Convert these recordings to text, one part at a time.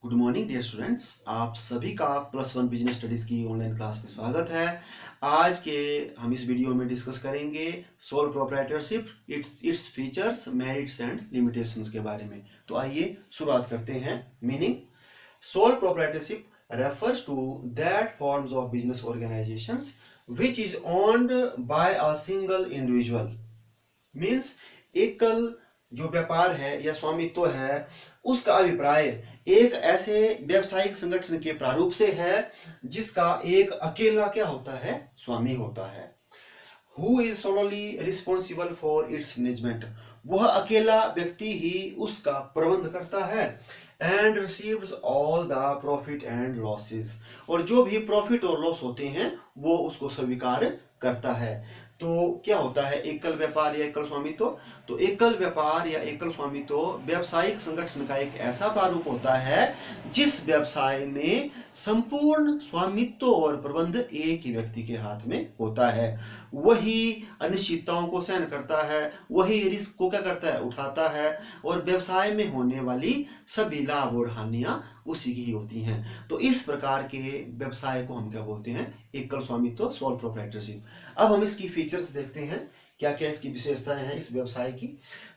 Good morning dear students, आप सभी का +1 बिजनेस स्टडीज की ऑनलाइन क्लास में स्वागत है। आज के हम इस वीडियो में डिस्कस करेंगे sole proprietorship, its features, merits and limitations के बारे में। तो आइए शुरुआत करते हैं। Meaning: sole proprietorship refers to that forms of business organizations which is owned by a single individual। Means एकल जो व्यापार है या स्वामित्व है, उसका अभिप्राय एक ऐसे व्यावसायिक संगठन के प्रारूप से है जिसका एक अकेला क्या होता है, स्वामी होता है। Who is solely responsible for its management, वह अकेला व्यक्ति ही उसका प्रबंध करता है। And receives all the profit and losses, और जो भी प्रॉफिट और लॉस होते हैं वो उसको स्वीकार करता है। तो क्या होता है एकल व्यापार या एकल स्वामित्व? तो एकल व्यापार या एकल स्वामित्व व्यावसायिक संगठन का एक ऐसा प्रारूप होता है जिस व्यवसाय में संपूर्ण स्वामित्व और प्रबंध एक ही व्यक्ति के हाथ में होता है। वही अनिश्चितताओं को सहन करता है, वही रिस्क को क्या करता है, उठाता है, और व्यवसाय में होने वाली सभी लाभ और हानियां उसी की ही होती हैं। तो इस प्रकार के व्यवसाय को हम क्या बोलते हैं, एकल स्वामित्व, सोल प्रोप्राइटरशिप। अब हम इसकी फीचर्स देखते हैं, क्या क्या इसकी विशेषताएं हैं इस व्यवसाय की।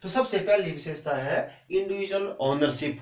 तो सबसे पहली विशेषता है इंडिविजुअल ओनरशिप,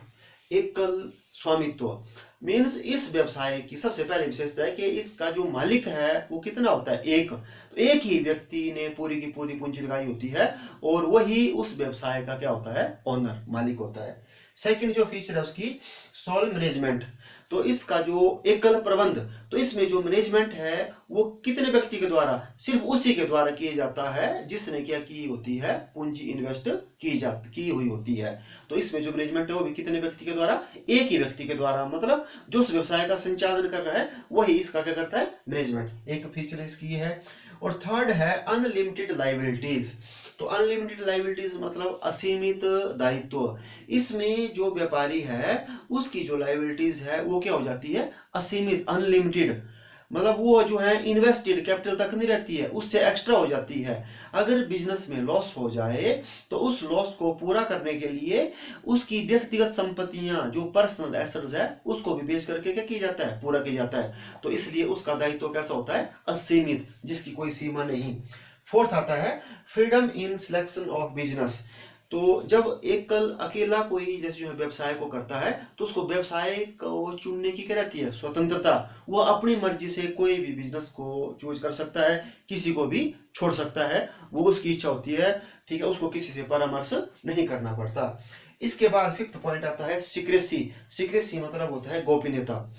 एकल स्वामित्व। मीन्स इस व्यवसाय की सबसे पहली विशेषता है कि इसका जो मालिक है वो कितना होता है, एक। तो एक ही व्यक्ति ने पूरी की पूरी पूंजी लगाई होती है और वही उस व्यवसाय का क्या होता है, ओनर, मालिक होता है। सेकंड जो फीचर है उसकी सोल मैनेजमेंट। तो इसका जो एकल प्रबंध, तो इसमें जो मैनेजमेंट है वो कितने व्यक्ति के द्वारा, सिर्फ उसी के द्वारा किया जाता है जिसने क्या की होती है, पूंजी इन्वेस्ट की हुई होती है। तो इसमें जो मैनेजमेंट है वो भी कितने व्यक्ति के द्वारा, एक ही व्यक्ति के द्वारा। मतलब जो उस व्यवसाय का संचालन कर रहा है वही इसका क्या करता है, मैनेजमेंट। एक फीचर इसकी है। और थर्ड है अनलिमिटेड लायबिलिटीज। तो अनलिमिटेड लायबिलिटीज मतलब असीमित दायित्व। इसमें जो व्यापारी है उसकी जो लायबिलिटीज है वो क्या हो जाती है, असीमित, अनलिमिटेड। मतलब वो जो है इन्वेस्टेड कैपिटल तक नहीं रहती है, उससे एक्स्ट्रा हो जाती है। अगर बिजनेस में लॉस हो जाए तो उस लॉस को पूरा करने के लिए उसकी व्यक्तिगत संपत्तियां, जो पर्सनल एसेट्स है, उसको भी बेच करके क्या किया जाता है, पूरा किया जाता है। तो इसलिए उसका दायित्व कैसा होता है, असीमित, जिसकी कोई सीमा नहीं। फोर्थ आता है freedom in selection of business. तो जब एकल अकेला कोई जैसे जो व्यवसाय को करता है तो उसको व्यवसाय को चुनने की क्या रहती है, स्वतंत्रता। वो अपनी मर्जी से कोई भी बिजनेस को चूज कर सकता है, किसी को भी छोड़ सकता है, वो उसकी इच्छा होती है। ठीक है, उसको किसी से परामर्श नहीं करना पड़ता। इसके बाद फिफ्थ पॉइंट आता है सीक्रेसी। सीक्रेसी मतलब होता है गोपनीयता।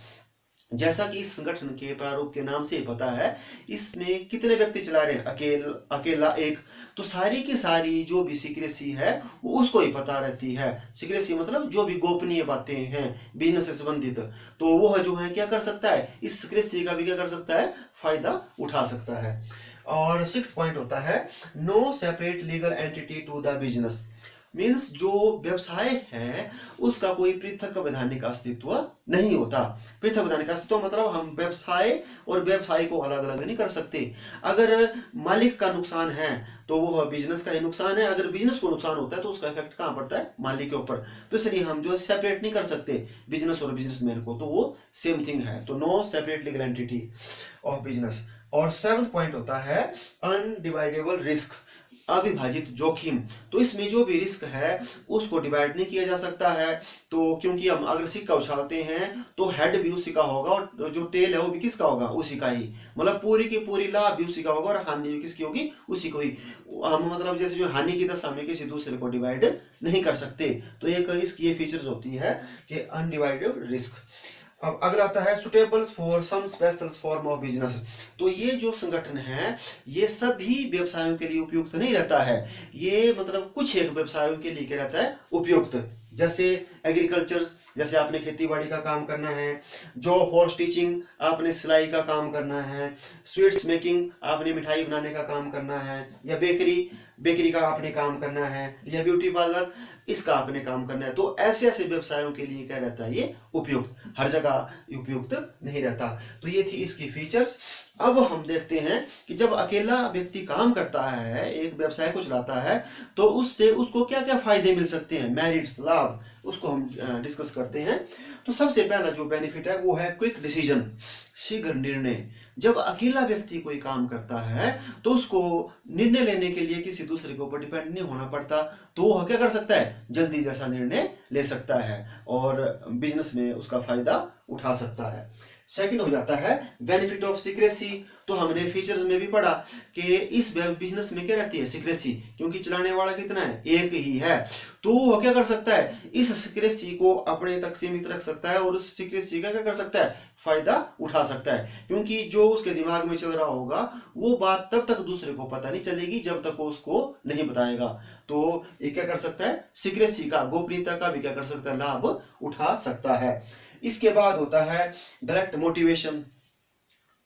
जैसा कि इस संगठन के प्रारूप के नाम से ही पता है, इसमें कितने व्यक्ति चला रहे हैं, अकेला एक। तो सारी की सारी जो भी सीक्रेसी है वो उसको ही पता रहती है। सीक्रेसी मतलब जो भी गोपनीय बातें हैं बिजनेस से संबंधित, तो वह जो है क्या कर सकता है, इस सीक्रेसी का भी क्या कर सकता है, फायदा उठा सकता है। और सिक्स्थ पॉइंट होता है no separate legal entity to the business. Means जो व्यवसाय है उसका कोई पृथक वैधानिक अस्तित्व नहीं होता। पृथक वैधानिक अस्तित्व मतलब हम व्यवसाय और व्यवसाय को अलग अलग नहीं कर सकते। अगर मालिक का नुकसान है तो वो बिजनेस का ही नुकसान है, अगर बिजनेस को नुकसान होता है तो उसका इफेक्ट कहाँ पड़ता है, मालिक के ऊपर। तो इसलिए हम जो सेपरेट नहीं कर सकते बिजनेस और बिजनेसमैन को, तो वो सेम थिंग है। तो no separate legal entity of business. और सेवंथ पॉइंट होता है अनडिवाइडेबल रिस्क, अविभाजित जोखिम। तो इसमें जो भी रिस्क है उसको डिवाइड नहीं किया जा सकता है। तो क्योंकि हम अगर सिक्का उछालते हैं तो हेड भी उसी का होगा और जो टेल है वो भी किसका होगा, उसी का ही। मतलब पूरी की पूरी लाभ भी उसी का होगा और हानि भी किसकी होगी, उसी को ही। हम मतलब जैसे जो हानि की दशा में किसी दूसरे को डिवाइड नहीं कर सकते। तो एक इसकी ये फीचर्स होती है कि अनडिवाइडेड रिस्क। अब अगला आता है suitables for some special form of business. तो ये जो संगठन है ये सभी व्यवसायों के लिए उपयुक्त नहीं रहता है। ये मतलब कुछ एक व्यवसायों के लिए क्या रहता है, उपयुक्त। जैसे एग्रीकल्चर, जैसे आपने खेती बाड़ी का काम करना है। जॉब फॉर स्टिचिंग, आपने सिलाई का काम करना है। स्वीट्स मेकिंग, आपने मिठाई बनाने का काम करना है। या बेकरी का आपने काम करना है। या ब्यूटी पार्लर, इसका आपने काम करना है। तो ऐसे ऐसे व्यवसायों के लिए क्या रहता है, ये उपयुक्त, हर जगह उपयुक्त नहीं रहता। तो ये थी इसकी फीचर्स। अब हम देखते हैं कि जब अकेला व्यक्ति काम करता है, एक व्यवसाय को चलाता है, तो उससे उसको क्या क्या फायदे मिल सकते हैं, मेरिट्स, लाभ, उसको हम डिस्कस करते हैं। तो सबसे पहला जो बेनिफिट है वो है क्विक डिसीजन, शीघ्र निर्णय। जब अकेला व्यक्ति कोई काम करता है तो उसको निर्णय लेने के लिए किसी दूसरे के ऊपर डिपेंड नहीं होना पड़ता, तो वो क्या कर सकता है, जल्दी जैसा निर्णय ले सकता है और बिजनेस में उसका फायदा उठा सकता है। सेकंड हो जाता है बेनिफिट ऑफ सीक्रेसी। तो हमने फीचर्स में भी पढ़ा कि इस बिजनेस में क्या रहती है, सीक्रेसी, क्योंकि चलाने वाला कितना है, एक ही है। तो वो क्या कर सकता है, इस सीक्रेसी को अपने तक सीमित रख सकता है और उस सीक्रेसी का क्या कर सकता है, फायदा उठा सकता है, क्योंकि जो उसके दिमाग में चल रहा होगा वो बात तब तक दूसरे को पता नहीं चलेगी जब तक वो उसको नहीं बताएगा। तो ये क्या कर सकता है, सीक्रेसी का, गोपनीयता का भी क्या कर सकता है, लाभ उठा सकता है। इसके बाद होता है डायरेक्ट मोटिवेशन,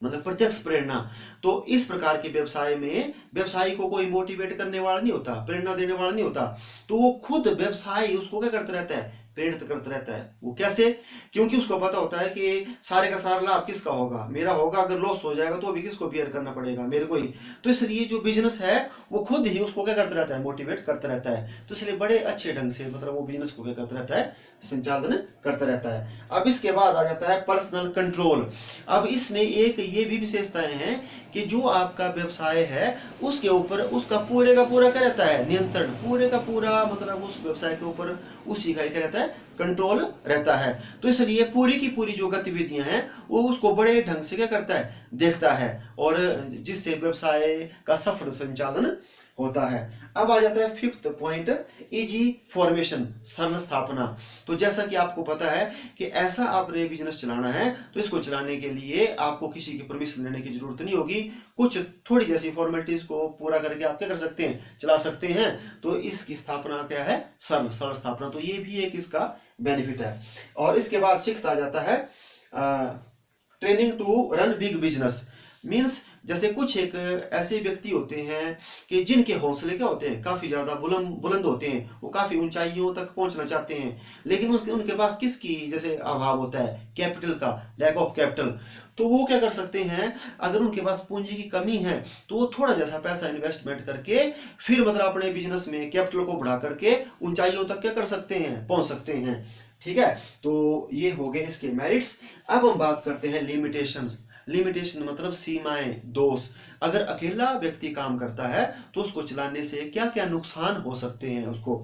मतलब प्रत्यक्ष प्रेरणा। तो इस प्रकार के व्यवसाय में व्यवसायी को कोई मोटिवेट करने वाला नहीं होता, प्रेरणा देने वाला नहीं होता, तो वो खुद व्यवसायी उसको क्या करता रहता है, प्रेरित करता रहता है। वो कैसे, क्योंकि उसको पता होता है कि सारे का सारा लाभ किसका होगा, मेरा होगा। अगर लॉस हो जाएगा तो अभी किसको बियर करना पड़ेगा, मेरे को ही। तो इसलिए जो बिजनेस है वो खुद ही उसको क्या करता रहता है, मोटिवेट करता रहता है। तो इसलिए बड़े अच्छे ढंग से मतलब वो बिजनेस को क्या करता रहता है, संचालन करता रहता है। अब इसके बाद आ जाता है पर्सनल कंट्रोल। अब इसमें एक ये भी विशेषताएं हैं कि जो आपका व्यवसाय है उसके ऊपर उसका पूरे का पूरा क्या रहता है, नियंत्रण, पूरे का पूरा मतलब उस व्यवसाय के ऊपर उसी का क्या रहता है, कंट्रोल रहता है। तो इसलिए पूरी की पूरी जो गतिविधियां हैं वो उसको बड़े ढंग से क्या करता है, देखता है, और जिससे व्यवसाय का सफल संचालन होता है। अब आ जाता है फिफ्थ पॉइंट, इजी फॉर्मेशन, सरल स्थापना। तो जैसा कि आपको पता है कि ऐसा आपने बिजनेस चलाना है तो इसको चलाने के लिए आपको किसी की परमिशन लेने की जरूरत नहीं होगी। कुछ थोड़ी जैसी फॉर्मेलिटीज को पूरा करके आप क्या कर सकते हैं, चला सकते हैं। तो इसकी स्थापना क्या है, सरल स्थापना। तो ये भी एक इसका बेनिफिट है। और इसके बाद सिक्स्थ आ जाता है training to run big business. Means जैसे कुछ एक ऐसे व्यक्ति होते हैं कि जिनके हौसले क्या होते हैं, काफी ज्यादा बुलंद होते हैं, वो काफी ऊंचाइयों तक पहुंचना चाहते हैं, लेकिन उनके पास किसकी जैसे अभाव होता है, कैपिटल का, लैक ऑफ कैपिटल। तो वो क्या कर सकते हैं, अगर उनके पास पूंजी की कमी है तो वो थोड़ा जैसा पैसा इन्वेस्टमेंट करके फिर मतलब अपने बिजनेस में कैपिटल को बढ़ा करके ऊंचाइयों तक क्या कर सकते हैं, पहुंच सकते हैं। ठीक है, तो ये हो गए इसके मेरिट्स। अब हम बात करते हैं लिमिटेशंस। लिमिटेशन मतलब सीमाएं, दोष। अगर अकेला व्यक्ति काम करता है तो उसको चलाने से क्या क्या नुकसान हो सकते हैं उसको।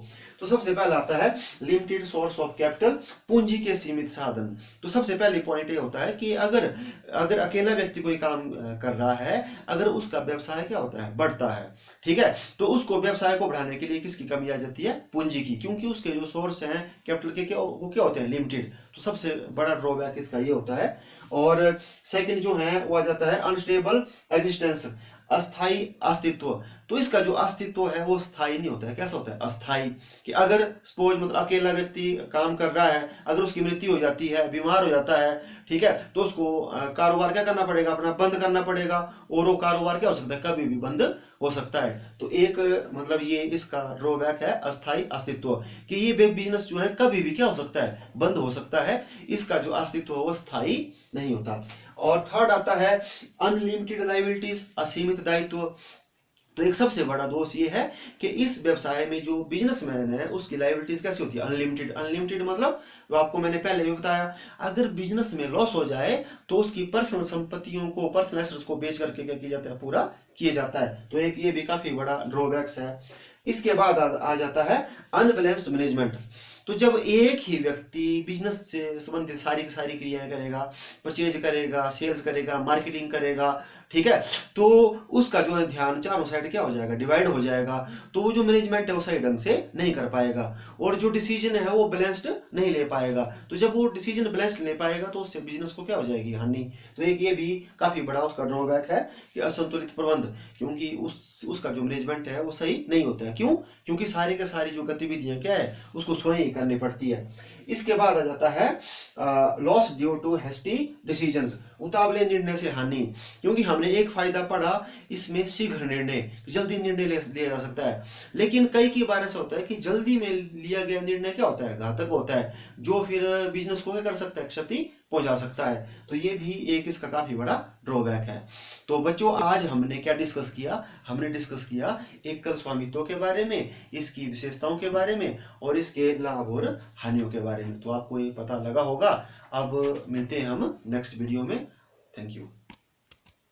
तो सबसे पहला आता है लिमिटेड सोर्स ऑफ कैपिटल, पूंजी के सीमित साधन। तो सबसे पहले पॉइंट ये होता है कि अगर अकेला व्यक्ति कोई काम कर रहा है, अगर उसका व्यवसाय क्या होता है, बढ़ता है, ठीक है, तो उसको व्यवसाय को बढ़ाने के लिए किसकी कमी आ जाती है, पूंजी की, क्योंकि उसके जो सोर्स हैं कैपिटल के वो क्या होते हैं, लिमिटेड। तो सबसे बड़ा ड्रॉबैक इसका ये होता है। और सेकंड जो है वो आ जाता है अनस्टेबल एग्जिस्टेंस, अस्थाई अस्तित्व। तो इसका जो अस्तित्व है वो स्थायी नहीं होता है। कैसा होता है, अस्थाई। कि अगर सपोज मतलब अकेला व्यक्ति काम कर रहा है, अगर उसकी मृत्यु हो जाती है, बीमार हो जाता है, ठीक है, तो उसको कारोबार क्या करना पड़ेगा, अपना बंद करना पड़ेगा, और वो कारोबार क्या हो सकता है, कभी भी बंद हो सकता है। तो एक मतलब ये इसका ड्रॉबैक है, अस्थाई अस्तित्व, कि ये बिजनेस जो है कभी भी क्या हो सकता है, बंद हो सकता है। इसका जो अस्तित्व है वो स्थायी नहीं होता। और थर्ड आता है अनलिमिटेड लायबिलिटीज, असीमित दायित्व। तो एक सबसे बड़ा दोष ये है कि इस व्यवसाय में जो बिजनेसमैन है उसकी लायबिलिटीज कैसी होती है, अनलिमिटेड। अनलिमिटेड मतलब तो आपको मैंने पहले भी बताया, अगर बिजनेस में लॉस हो जाए तो उसकी पर्सनल संपत्तियों को, पर्सनल एसेट्स को बेच करके क्या किया जाता है, पूरा किया जाता है। तो एक ये भी काफी बड़ा ड्रॉबैक्स है। इसके बाद आ जाता है अनबैलेंस्ड मैनेजमेंट। तो जब एक ही व्यक्ति बिजनेस से संबंधित सारी की सारी क्रियाएं करेगा, परचेज करेगा, सेल्स करेगा, मार्केटिंग करेगा, ठीक है, तो उसका जो है ध्यान चारों साइड क्या हो जाएगा, डिवाइड हो जाएगा। तो वो जो मैनेजमेंट है वो सही ढंग से नहीं कर पाएगा, और जो डिसीजन है वो बैलेंस्ड नहीं ले पाएगा। तो जब वो डिसीजन बैलेंस्ड ले पाएगा तो उससे बिजनेस को क्या हो जाएगी, हानि। तो एक ये भी काफी बड़ा उसका ड्रॉबैक है कि असंतुलित प्रबंध, क्योंकि उसका जो मैनेजमेंट है वो सही नहीं होता है। क्यों, क्योंकि सारी की सारी जो गतिविधियां क्या है उसको स्वयं ही करनी पड़ती है। इसके बाद आ जाता है loss due to hasty decisions, उतावले निर्णय से हानि। क्योंकि हमने एक फायदा पढ़ा इसमें शीघ्र निर्णय, जल्दी निर्णय लिया जा सकता है, लेकिन कई बार ऐसा होता है कि जल्दी में लिया गया निर्णय क्या होता है, घातक होता है, जो फिर बिजनेस को क्या कर सकता है, क्षति पहुंचा सकता है। तो ये भी एक इसका काफी बड़ा ड्रॉबैक है। तो बच्चों आज हमने क्या डिस्कस किया, हमने डिस्कस किया एकल स्वामित्व के बारे में, इसकी विशेषताओं के बारे में और इसके लाभ और हानियों के बारे में। तो आपको ये पता लगा होगा। अब मिलते हैं हम नेक्स्ट वीडियो में। Thank you.